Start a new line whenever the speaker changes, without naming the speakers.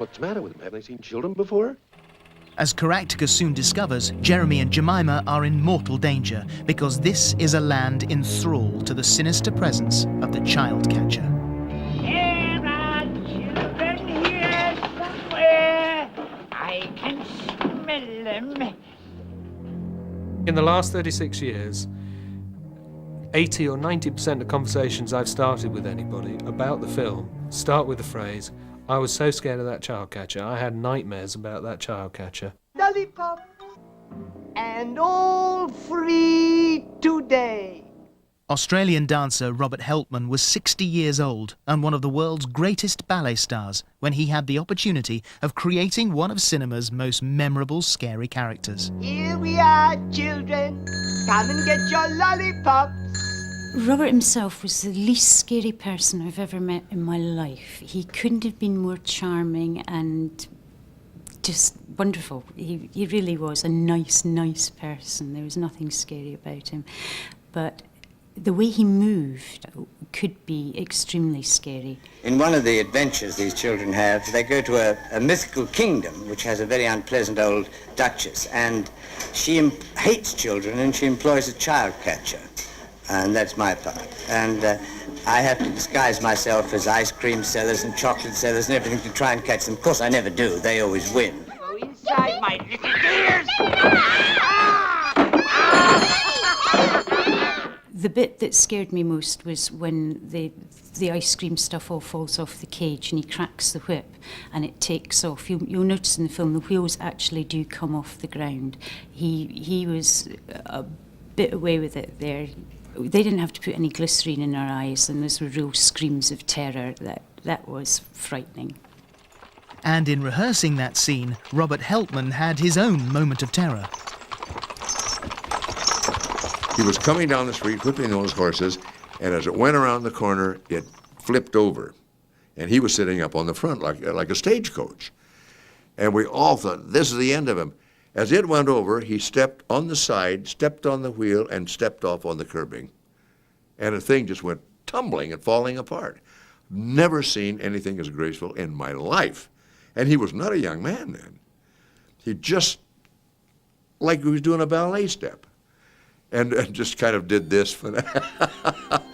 What's the matter with him? Haven't they seen children before?
As Caractacus soon discovers, Jeremy and Jemima are in mortal danger because this is a land in thrall to the sinister presence of the child catcher.
There are children here somewhere. I can smell them.
In the last 36 years, 80 or 90% of conversations I've started with anybody about the film start with the phrase, "I was so scared of that child catcher. I had nightmares about that child catcher."
Lollipop, and all free today.
Australian dancer Robert Helpmann was 60 years old and one of the world's greatest ballet stars when he had the opportunity of creating one of cinema's most memorable scary characters.
Here we are, children. Come and get your lollipops.
Robert himself was the least scary person I've ever met in my life. He couldn't have been more charming and just wonderful. He really was a nice person. There was nothing scary about him. But the way he moved could be extremely scary.
In one of the adventures these children have, they go to a mythical kingdom which has a very unpleasant old duchess, and she hates children and she employs a child catcher. And that's my part. And I have to disguise myself as ice cream sellers and chocolate sellers and everything to try and catch them. Of course, I never do. They always win.
Go inside, my little dears.
The bit that scared me most was when the ice cream stuff all falls off the cage and he cracks the whip and it takes off. You'll notice in the film the wheels actually do come off the ground. He was a bit away with it there. They didn't have to put any glycerine in our eyes, and those were real screams of terror. That was frightening.
And in rehearsing that scene, Robert Helpmann had his own moment of terror.
He was coming down the street whipping those horses, and as it went around the corner, it flipped over. And he was sitting up on the front like a stagecoach. And we all thought, this is the end of him. As it went over, he stepped on the side, stepped on the wheel, and stepped off on the curbing. And the thing just went tumbling and falling apart. Never seen anything as graceful in my life. And he was not a young man then. He just, like he was doing a ballet step. And just kind of did this for that.